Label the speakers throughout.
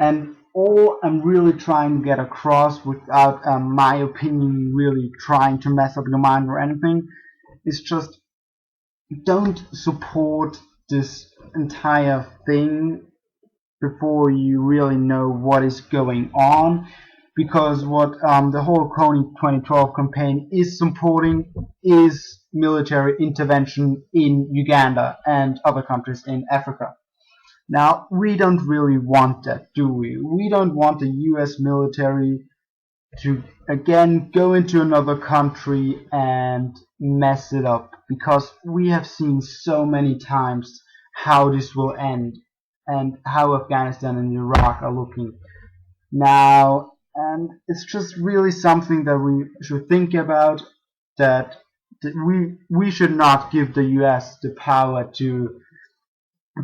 Speaker 1: And all I'm really trying to get across, without my opinion really trying to mess up your mind or anything, is just don't support this entire thing before you really know what is going on, because what the whole Kony 2012 campaign is supporting is military intervention in Uganda and other countries in Africa. Now, we don't really want that, do we? We don't want the US military to again go into another country and mess it up, because we have seen so many times how this will end and how Afghanistan and Iraq are looking now. And it's just really something that we should think about, that we should not give the US the power to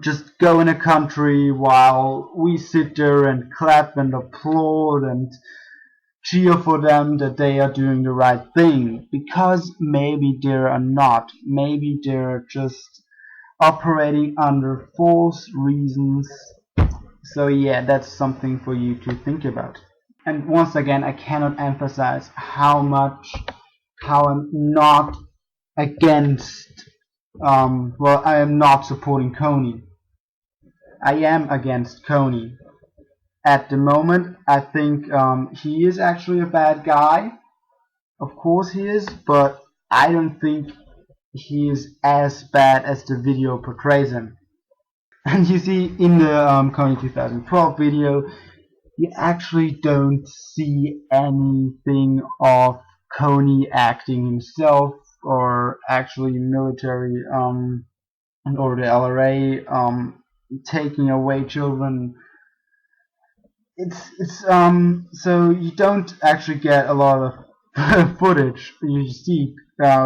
Speaker 1: just go in a country while we sit there and clap and applaud and cheer for them that they are doing the right thing, because maybe they are not. Maybe they're just operating under false reasons. So yeah, that's something for you to think about. And once again, I cannot emphasize how I'm not against well, I am not supporting Kony. I am against Kony. At the moment, I think he is actually a bad guy. Of course he is, but I don't think he is as bad as the video portrays him. And you see, in the Kony 2012 video, you actually don't see anything of Kony acting himself, or actually military or the LRA taking away children. It's so you don't actually get a lot of footage. You see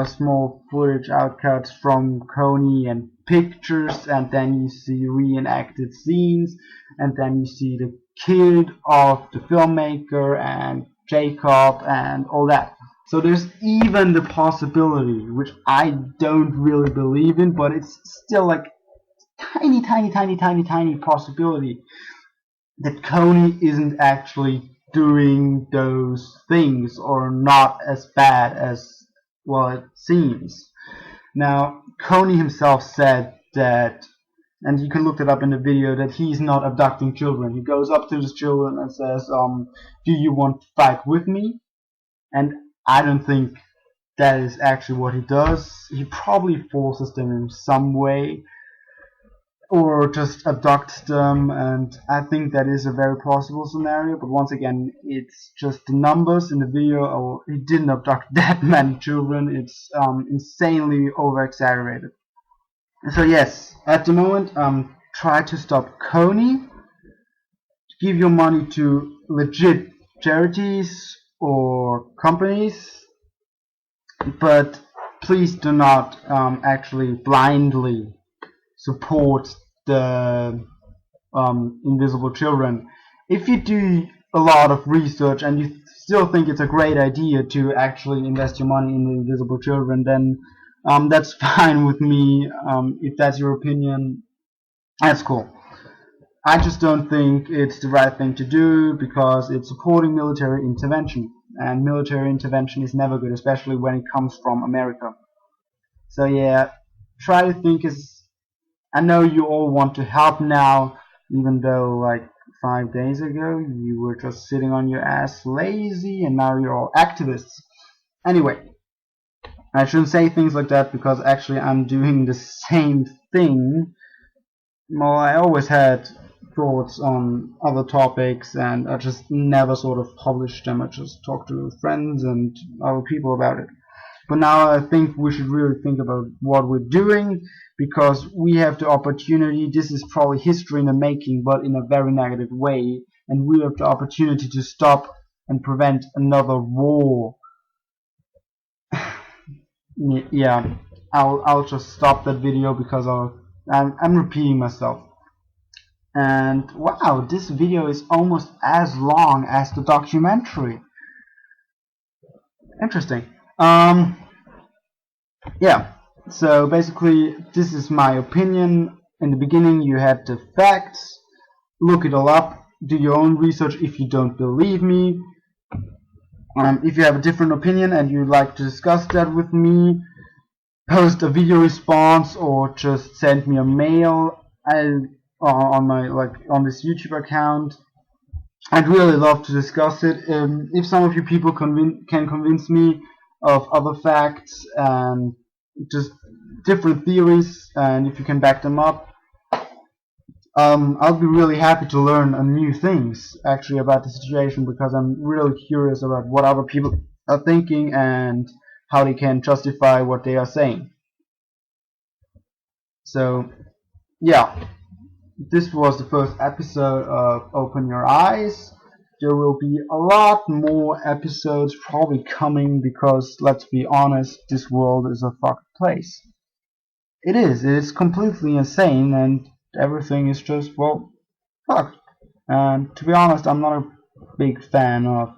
Speaker 1: small footage outcuts from Kony and pictures, and then you see reenacted scenes, and then you see the kid of the filmmaker and Jacob and all that. So there's even the possibility, which I don't really believe in, but it's still like tiny possibility, that Kony isn't actually doing those things, or not as bad as, well, it seems. Now, Kony himself said that, and you can look it up in the video, that he's not abducting children. He goes up to his children and says, do you want to fight with me? And I don't think that is actually what he does. He probably forces them in some way, or just abducts them, and I think that is a very plausible scenario. But once again, it's just the numbers in the video. Oh, he didn't abduct that many children. It's insanely over exaggerated. So yes, at the moment, try to stop Kony. Give your money to legit charities or companies, but please do not actually blindly support the invisible children. If you do a lot of research and you still think it's a great idea to actually invest your money in the invisible children, then that's fine with me. If that's your opinion, that's cool. I just don't think it's the right thing to do, because it's supporting military intervention, and military intervention is never good, especially when it comes from America. So yeah, try to think as, I know you all want to help now, even though like 5 days ago you were just sitting on your ass lazy, and now you're all activists. Anyway, I shouldn't say things like that, because actually I'm doing the same thing. Well, I always had thoughts on other topics, and I just never sort of published them. I just talked to friends and other people about it. But now I think we should really think about what we're doing, because we have the opportunity. This is probably history in the making, but in a very negative way, and we have the opportunity to stop and prevent another war. Yeah, I'll just stop that video, because I'm repeating myself. And wow, this video is almost as long as the documentary. Interesting. Yeah, so basically this is my opinion. In the beginning you had the facts, look it all up, do your own research if you don't believe me. If you have a different opinion and you'd like to discuss that with me, post a video response or just send me a mail on my on this YouTube account. I'd really love to discuss it. If some of you people can convince me of other facts and just different theories, and if you can back them up, I'll be really happy to learn new things actually about the situation, because I'm really curious about what other people are thinking and how they can justify what they are saying. So yeah, this was the first episode of Open Your Eyes. There will be a lot more episodes probably coming, because let's be honest, this world is a fucked place. It is completely insane, and everything is just, well, fucked. And to be honest, I'm not a big fan of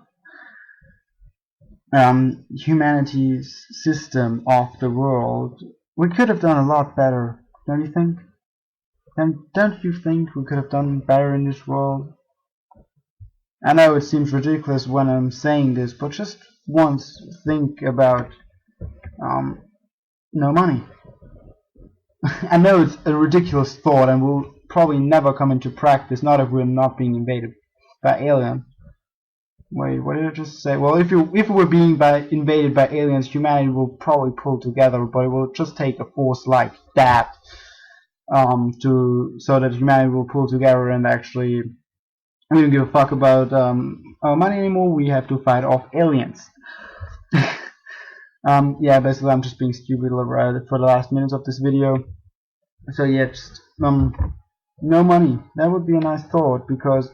Speaker 1: humanity's system of the world. We could have done a lot better, don't you think? And don't you think we could have done better in this world? I know it seems ridiculous when I'm saying this, but just once think about no money. I know it's a ridiculous thought and will probably never come into practice, not if we're not being invaded by aliens. Wait, what did I just say? Well, if we're being invaded by aliens, humanity will probably pull together, but it will just take a force like that so that humanity will pull together and actually we don't give a fuck about our money anymore. We have to fight off aliens. Yeah, basically I'm just being stupid for the last minutes of this video. So yeah, just no money. That would be a nice thought, because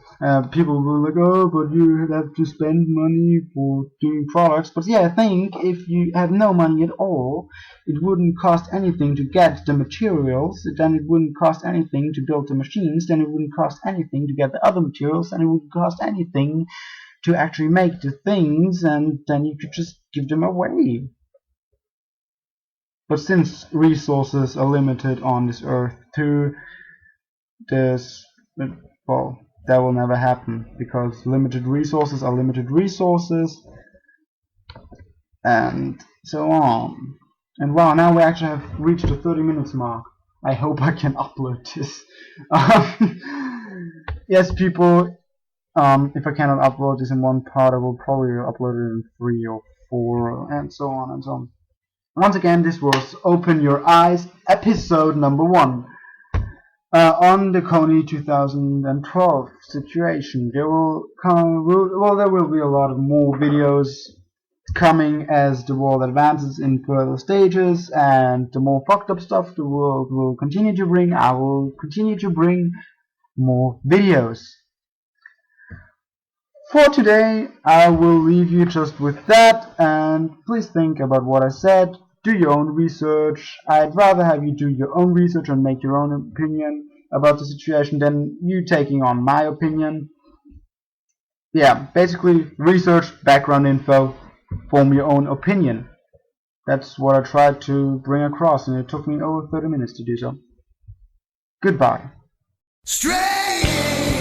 Speaker 1: people will be like, oh, but you have to spend money for doing products. But yeah, I think if you have no money at all, it wouldn't cost anything to get the materials, then it wouldn't cost anything to build the machines, then it wouldn't cost anything to get the other materials, and it wouldn't cost anything to actually make the things, and then you could just give them away. But since resources are limited on this earth too, well, that will never happen, because limited resources are limited resources, and so on. And wow, now we actually have reached the 30 minutes mark. I hope I can upload this. Yes, people, if I cannot upload this in one part, I will probably upload it in 3 or 4, and so on and so on. Once again, this was Open Your Eyes, episode number 1. On the Kony 2012 situation. There will be a lot of more videos coming as the world advances in further stages, and the more fucked up stuff the world will continue to bring, I will continue to bring more videos. For today, I will leave you just with that, and please think about what I said. Do your own research. I'd rather have you do your own research and make your own opinion about the situation than you taking on my opinion. Yeah, basically research, background info, form your own opinion. That's what I tried to bring across, and it took me over 30 minutes to do so. Goodbye. Strange.